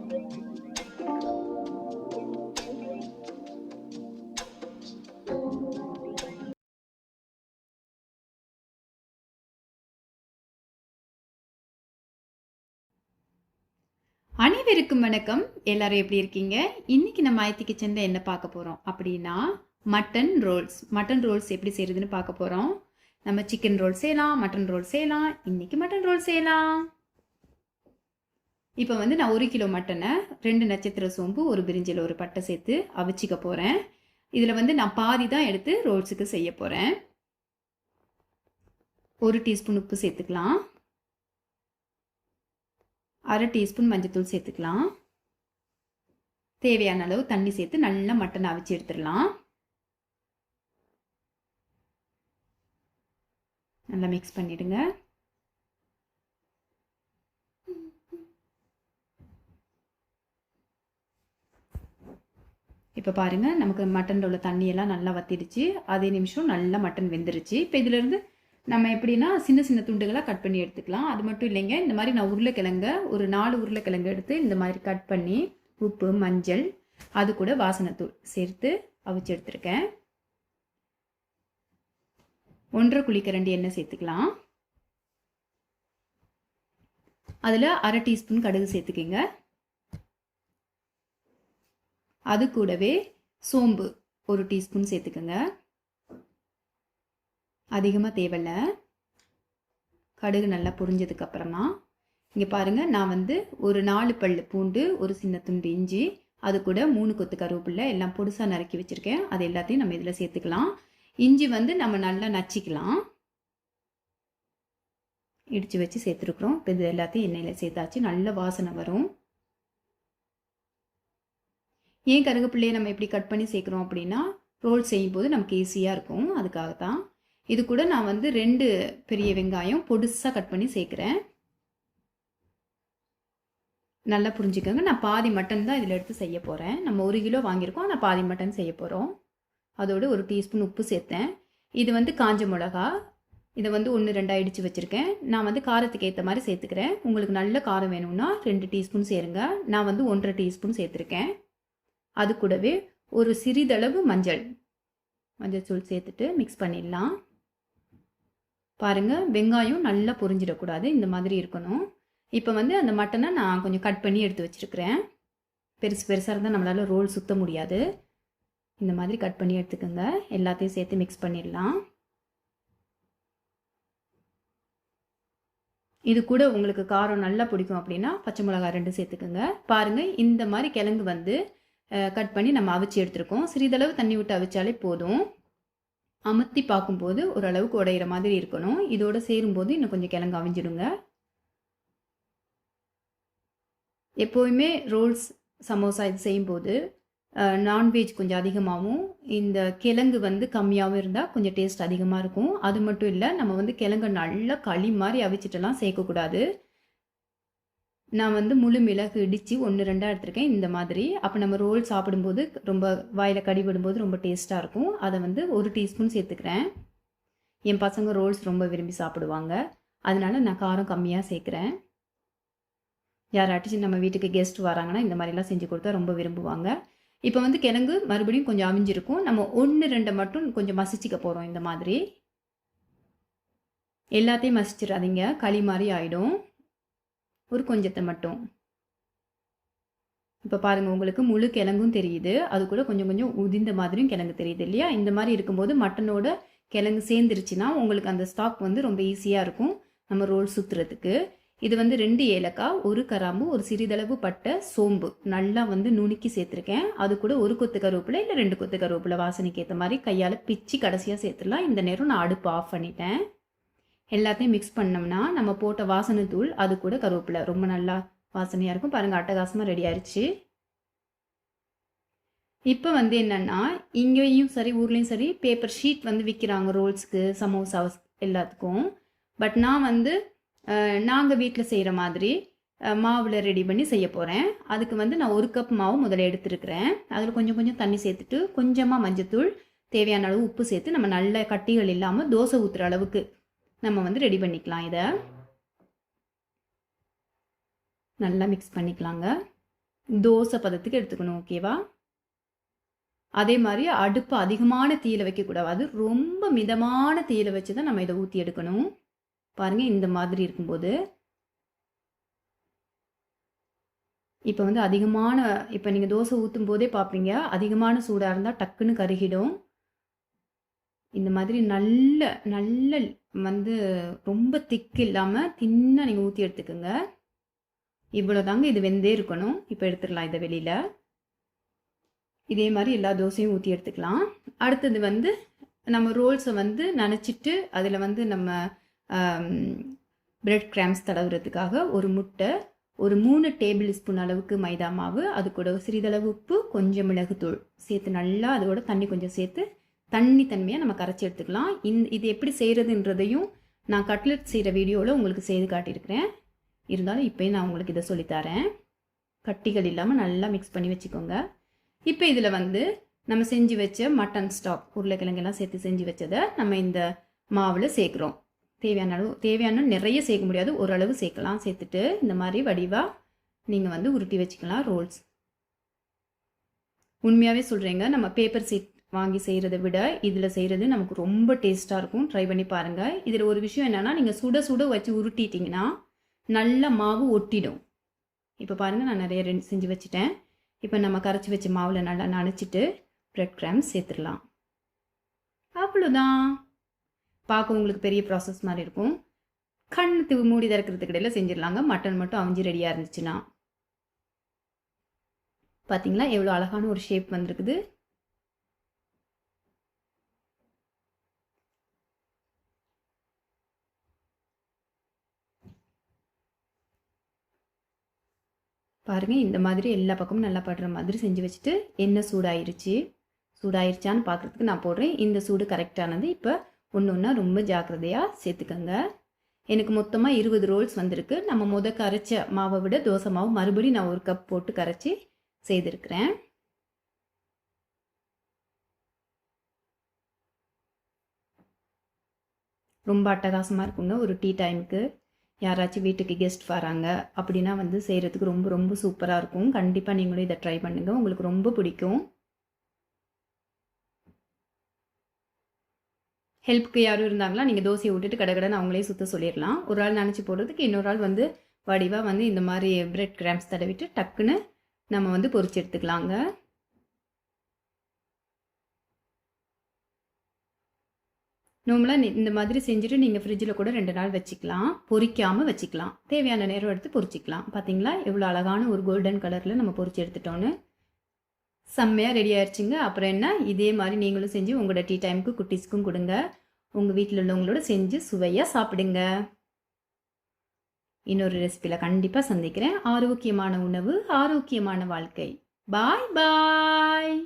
அனைவருக்கும் வணக்கம். எல்லாரும் எப்படி இருக்கீங்க? இன்னைக்கு நம்ம ஆயத்தி கிச்சன்ல என்ன பார்க்க போறோம் அப்படின்னா மட்டன் ரோல்ஸ் எப்படி செய்யறதுன்னு பார்க்க போறோம். நம்ம சிக்கன் ரோல் செய்யலாம், மட்டன் ரோல் செய்யலாம். இன்னைக்கு மட்டன் ரோல் செய்யலாம். இப்போ வந்து நான் 1 கிலோ மட்டனை 2 நட்சத்திர சோம்பு, ஒரு பிரிஞ்சில் ஒரு பட்டை சேர்த்து அவிச்சிக்க போறேன். இதில் வந்து நான் பாதி தான் எடுத்து ரோல்ஸுக்கு செய்ய போறேன். 1 டீஸ்பூன் உப்பு சேர்த்துக்கலாம். 1/2 டீஸ்பூன் மஞ்சத்தூள் சேர்த்துக்கலாம். தேவையான அளவு தண்ணி சேர்த்து நல்லா மட்டன் அவிச்சு எடுத்துடலாம். நல்லா மிக்ஸ் பண்ணிடுங்க. இப்போ பாருங்க, நமக்கு மட்டனில் உள்ள தண்ணியெல்லாம் நல்லா வத்திடுச்சு. அதே நிமிஷம் நல்லா மட்டன் வெந்துருச்சு. இப்போ இதிலிருந்து நம்ம எப்படின்னா சின்ன சின்ன துண்டுகளாக கட் பண்ணி எடுத்துக்கலாம். அது மட்டும் இல்லைங்க, இந்த மாதிரி நான் உருளைக்கிழங்க ஒரு 4 உருளைக்கிழங்கு எடுத்து இந்த மாதிரி கட் பண்ணி உப்பு, மஞ்சள், அது கூட வாசனைத்தூள் சேர்த்து அவிச்சு எடுத்துருக்கேன். 1/2 குழிக்கரண்டி எண்ணெய் சேர்த்துக்கலாம். அதில் 1/2 டீஸ்பூன் கடுகு சேர்த்துக்கிங்க. அது கூடவே சோம்பு 1 டீஸ்பூன் சேர்த்துக்கோங்க. அதிகமாக தேவையில்ல. கடுகு நல்லா பொரிஞ்சதுக்கு அப்புறமா இங்கே பாருங்கள், நான் வந்து ஒரு 4 பல் பூண்டு, ஒரு சின்ன துண்டு இஞ்சி, அது கூட 3 கொத்து கருவேப்பிலை எல்லாம் பொடிசாக நறுக்கி வச்சுருக்கேன். அது எல்லாத்தையும் நம்ம இதில் சேர்த்துக்கலாம். இஞ்சி வந்து நம்ம நல்லா நச்சிக்கலாம். இடித்து வச்சு சேர்த்துருக்குறோம். இப்போ இது எல்லாத்தையும் எண்ணெயில் சேர்த்தாச்சு. நல்ல வாசனை வரும். ஏன் கருவேப்பிலையை நம்ம எப்படி கட் பண்ணி சேர்க்குறோம் அப்படின்னா ரோல் செய்யும்போது நமக்கு ஈஸியாக இருக்கும். அதுக்காகத்தான். இது கூட நான் வந்து 2 பெரிய வெங்காயம் பொடிசாக கட் பண்ணி சேர்க்குறேன். நல்லா புரிஞ்சுக்கோங்க, நான் பாதி மட்டன் தான் இதில் எடுத்து செய்ய போகிறேன். நம்ம 1 கிலோ வாங்கியிருக்கோம், நான் பாதி மட்டன் செய்ய போகிறோம். அதோடு 1 டீஸ்பூன் உப்பு சேர்த்தேன். இது வந்து காஞ்ச மிளகா, இதை வந்து 1, 2 இடித்து வச்சுருக்கேன். நான் வந்து காரத்துக்கு ஏற்ற மாதிரி சேர்த்துக்கிறேன். உங்களுக்கு நல்ல காரம் வேணும்னா 2 டீஸ்பூன் சேருங்க. நான் வந்து 1/2 டீஸ்பூன் சேர்த்துருக்கேன். அது கூடவே ஒரு சிறிதளவு மஞ்சள் தூள் சேர்த்துட்டு மிக்ஸ் பண்ணிடலாம். பாருங்கள், வெங்காயம் நல்லா பொரிஞ்சிடக்கூடாது, இந்த மாதிரி இருக்கணும். இப்போ வந்து அந்த மட்டனை நான் கொஞ்சம் கட் பண்ணி எடுத்து வச்சுருக்கிறேன். பெருசாக இருந்தால் நம்மளால் ரோல் சுற்ற முடியாது. இந்த மாதிரி கட் பண்ணி எடுத்துக்கோங்க. எல்லாத்தையும் சேர்த்து மிக்ஸ் பண்ணிடலாம். இது கூட உங்களுக்கு காரம் நல்லா பிடிக்கும் அப்படின்னா பச்சை மிளகாய் 2 சேர்த்துக்கோங்க. பாருங்கள், இந்த மாதிரி கிழங்கு வந்து கட் பண்ணி நம்ம அவிச்சு எடுத்துருக்கோம். சிறிதளவு தண்ணி விட்டு அவிச்சாலே போதும். அமுத்தி பார்க்கும்போது ஓரளவுக்கு உடையிற மாதிரி இருக்கணும். இதோடு சேரும்போது இன்னும் கொஞ்சம் கிழங்கு அவிஞ்சிடுங்க. எப்போவுமே ரோல்ஸ், சமோசா இது செய்யும்போது நான்வெஜ் கொஞ்சம் அதிகமாகவும் இந்த கிழங்கு வந்து கம்மியாகவும் இருந்தால் கொஞ்சம் டேஸ்ட் அதிகமாக இருக்கும். அது மட்டும் இல்லை, நம்ம வந்து கிழங்கு நல்லா களி மாதிரி அவிச்சிட்டெல்லாம் சேர்க்கக்கூடாது. நான் வந்து முழு மிளகு இடித்து 1, 2 எடுத்துருக்கேன் இந்த மாதிரி. அப்போ நம்ம ரோல் சாப்பிடும்போது ரொம்ப வாயில் கடிபடும்போது ரொம்ப டேஸ்ட்டாக இருக்கும். அதை வந்து 1 டீஸ்பூன் சேர்த்துக்கிறேன். என் பசங்க ரோல்ஸ் ரொம்ப விரும்பி சாப்பிடுவாங்க. அதனால நான் காரம் கம்மியாக சேர்க்குறேன். யாராச்சும் நம்ம வீட்டுக்கு கெஸ்ட் வராங்கன்னா இந்த மாதிரிலாம் செஞ்சு கொடுத்தா ரொம்ப விரும்புவாங்க. இப்போ வந்து கிழங்கு மறுபடியும் கொஞ்சம் அவிஞ்சிருக்கும். நம்ம 1, 2 மட்டும் கொஞ்சம் மசிச்சிக்க போகிறோம். இந்த மாதிரி எல்லாத்தையும் மசிச்சிடாதீங்க, களி மாதிரி ஆகிடும். ஒரு கொஞ்சத்தை மட்டும். இப்போ பாருங்கள், உங்களுக்கு முழு கிழங்கும் தெரியுது. அது கூட கொஞ்சம் கொஞ்சம் உதிர்ந்த மாதிரியும் கிழங்கு தெரியுது இல்லையா? இந்த மாதிரி இருக்கும்போது மட்டனோட கிழங்கு சேர்ந்துருச்சுன்னா உங்களுக்கு அந்த ஸ்டாக் வந்து ரொம்ப ஈஸியாக இருக்கும் நம்ம ரோல் சுற்றுறதுக்கு. இது வந்து 2 ஏலக்காய், 1 கிராம்பு, ஒரு சிறிதளவு பட்டை, சோம்பு நல்லா வந்து நுணுக்கி சேர்த்துருக்கேன். அது கூட 1 கொத்து கருவேப்பிலை இல்லை 2 கொத்து கருவேப்பிலை வாசனைக்கு ஏற்ற மாதிரி கையால் பிச்சு கடைசியாக சேர்த்துடலாம். இந்த நேரம் நான் அடுப்பு ஆஃப் பண்ணிட்டேன். எல்லாத்தையும் மிக்ஸ் பண்ணோம்னா நம்ம போட்ட வாசனை தூள், அது கூட கருவேப்பிலை ரொம்ப நல்லா வாசனையாக இருக்கும். பாருங்கள், அட்டகாசமாக ரெடி ஆயிடுச்சு. இப்போ வந்து என்னென்னா, இங்கேயும் சரி ஊர்லேயும் சரி பேப்பர் ஷீட் வந்து விற்கிறாங்க ரோல்ஸுக்கு, சமோசா எல்லாத்துக்கும். பட் நான் வந்து நாங்கள் வீட்டில் செய்கிற மாதிரி மாவில் ரெடி பண்ணி செய்ய போகிறேன். அதுக்கு வந்து நான் 1 கப் மாவு முதல்ல எடுத்துருக்கிறேன். அதில் கொஞ்சம் கொஞ்சம் தண்ணி சேர்த்துட்டு கொஞ்சமாக மஞ்சத்தூள், தேவையான அளவு உப்பு சேர்த்து நம்ம நல்ல கட்டிகள் இல்லாமல் தோசை ஊற்றுற அளவுக்கு நம்ம வந்து ரெடி பண்ணிக்கலாம். இதை நல்லா மிக்ஸ் பண்ணிக்கலாங்க. தோசை பதத்துக்கு எடுத்துக்கணும். ஓகேவா? அதே மாதிரி அடுப்பு அதிகமான தீயில வைக்கக்கூடாது. ரொம்ப மிதமான தீயில வச்சு தான் நம்ம இதை ஊற்றி எடுக்கணும். பாருங்கள், இந்த மாதிரி இருக்கும்போது இப்போ வந்து இப்போ நீங்கள் தோசை ஊற்றும் போதே பார்ப்பீங்க, அதிகமான சூடாக இருந்தால் டக்குன்னு கருகிடும். இந்த மாதிரி நல்ல நல்ல வந்து ரொம்ப திக்கு இல்லாமல் தின்னாக நீங்கள் ஊற்றி எடுத்துக்கோங்க. இவ்வளோ தாங்க, இது வெந்தே இருக்கணும். இப்போ எடுத்துடலாம் இதை வெளியில். இதே மாதிரி எல்லா தோசையும் ஊற்றி எடுத்துக்கலாம். அடுத்தது வந்து நம்ம ரோல்ஸை வந்து நனைச்சிட்டு அதில் வந்து நம்ம பிரெட் கிராம்ஸ் தடவுறதுக்காக ஒரு முட்டை, ஒரு 3 டேபிள் ஸ்பூன் அளவுக்கு மைதா மாவு, அது கூட சிறிதளவு உப்பு, கொஞ்சம் மிளகுத்தூள் சேர்த்து நல்லா அதோட தண்ணி கொஞ்சம் சேர்த்து தன்மையாக நம்ம கரைச்சி எடுத்துக்கலாம். இது எப்படி செய்கிறதுன்றதையும் நான் கட்லெட் செய்கிற வீடியோவில் உங்களுக்கு செய்து காட்டியிருக்கிறேன். இருந்தாலும் இப்போயும் நான் உங்களுக்கு இதை சொல்லித்தரேன். கட்டிகள் இல்லாமல் நல்லா மிக்ஸ் பண்ணி வச்சுக்கோங்க. இப்போ இதில் வந்து நம்ம செஞ்சு வச்ச மட்டன் ஸ்டாக், உருளைக்கிழங்கெல்லாம் சேர்த்து செஞ்சு வச்சதை நம்ம இந்த மாவில் சேர்க்குறோம். தேவையான நிறைய சேர்க்க முடியாது, ஓரளவு சேர்க்கலாம். சேர்த்துட்டு இந்த மாதிரி வடிவாக நீங்கள் வந்து உருட்டி வச்சுக்கலாம் ரோல்ஸ். உண்மையாகவே சொல்கிறேங்க, நம்ம பேப்பர் சீட் வாங்கி செய்கிறத விட இதில் செய்கிறது நமக்கு ரொம்ப டேஸ்ட்டாக இருக்கும். ட்ரை பண்ணி பாருங்கள். இதில் ஒரு விஷயம் என்னென்னா, நீங்கள் சுட சுட வச்சு உருட்டிட்டிங்கன்னா நல்ல மாவு ஒட்டிடும். இப்போ பாருங்கள், நான் நிறைய செஞ்சு வச்சுட்டேன். இப்போ நம்ம கரைச்சி வச்ச மாவில் நல்லா நனைச்சிட்டு பிரெட் கிராம்ஸ் சேர்த்துடலாம். அவ்வளோதான். பார்க்க உங்களுக்கு பெரிய ப்ராசஸ் மாதிரி இருக்கும். கண்ணு மூடி திறக்கிறதுக்கு இடையில செஞ்சிடலாங்க. மட்டன் மட்டும் அவிஞ்சு ரெடியாக இருந்துச்சுன்னா. பார்த்தீங்களா எவ்வளோ அழகான ஒரு ஷேப் வந்திருக்குது. பாருங்கள், இந்த மாதிரி எல்லா பக்கமும் நல்லா படுற மாதிரி செஞ்சு வச்சுட்டு எண்ணெய் சூடாயிருச்சான்னு பார்க்குறதுக்கு நான் போடுறேன். இந்த சூடு கரெக்டானது. இப்போ ஒன்று ஒன்றா ரொம்ப ஜாக்கிரதையாக சேர்த்துக்கோங்க. எனக்கு மொத்தமாக 20 ரோல்ஸ் வந்திருக்கு. நம்ம கரைச்ச மாவை விட தோசை மாவு மறுபடியும் நான் 1 கப் போட்டு கரைச்சி செய்திருக்கிறேன். ரொம்ப அட்டகாசமாக இருக்குங்க. ஒரு டீ டைமுக்கு யாராச்சும் வீட்டுக்கு கெஸ்ட் வராங்க அப்படின்னா வந்து செய்கிறதுக்கு ரொம்ப ரொம்ப சூப்பராக இருக்கும். கண்டிப்பாக நீங்களும் இதை ட்ரை பண்ணுங்கள், உங்களுக்கு ரொம்ப பிடிக்கும். ஹெல்ப்புக்கு யாரும் இருந்தாங்களா, நீங்கள் தோசையை விட்டுட்டு கடகடன்னு அவங்களே சுற்ற சொல்லிடலாம். ஒரு ஆள் நினச்சி போடுறதுக்கு இன்னொரு ஆள் வந்து வடிவாக வந்து இந்த மாதிரி பிரெட் கிராம்ஸ் தடவிட்டு டக்குன்னு நம்ம வந்து பொரிச்சு எடுத்துக்கலாங்க. நார்மலாக இந்த மாதிரி செஞ்சுட்டு நீங்கள் ஃப்ரிட்ஜில் கூட 2 நாள் வச்சுக்கலாம். பொரிக்காமல் வச்சுக்கலாம். தேவையான நேரம் எடுத்து பொரிச்சிக்கலாம். பார்த்தீங்களா எவ்வளோ அழகான ஒரு கோல்டன் கலரில் நம்ம பொரிச்சு எடுத்துட்டோன்னு. செம்மையாக ரெடி ஆயிடுச்சுங்க. அப்புறம் என்ன, இதே மாதிரி நீங்களும் செஞ்சு உங்களோட டீ டைமுக்கு குட்டீஸ்க்கும் கொடுங்க. உங்கள் வீட்டில் உள்ளவங்களோட செஞ்சு சுவையாக சாப்பிடுங்க. இன்னொரு ரெசிபியில் கண்டிப்பாக சந்திக்கிறேன். ஆரோக்கியமான உணவு, ஆரோக்கியமான வாழ்க்கை. பாய் பாய்.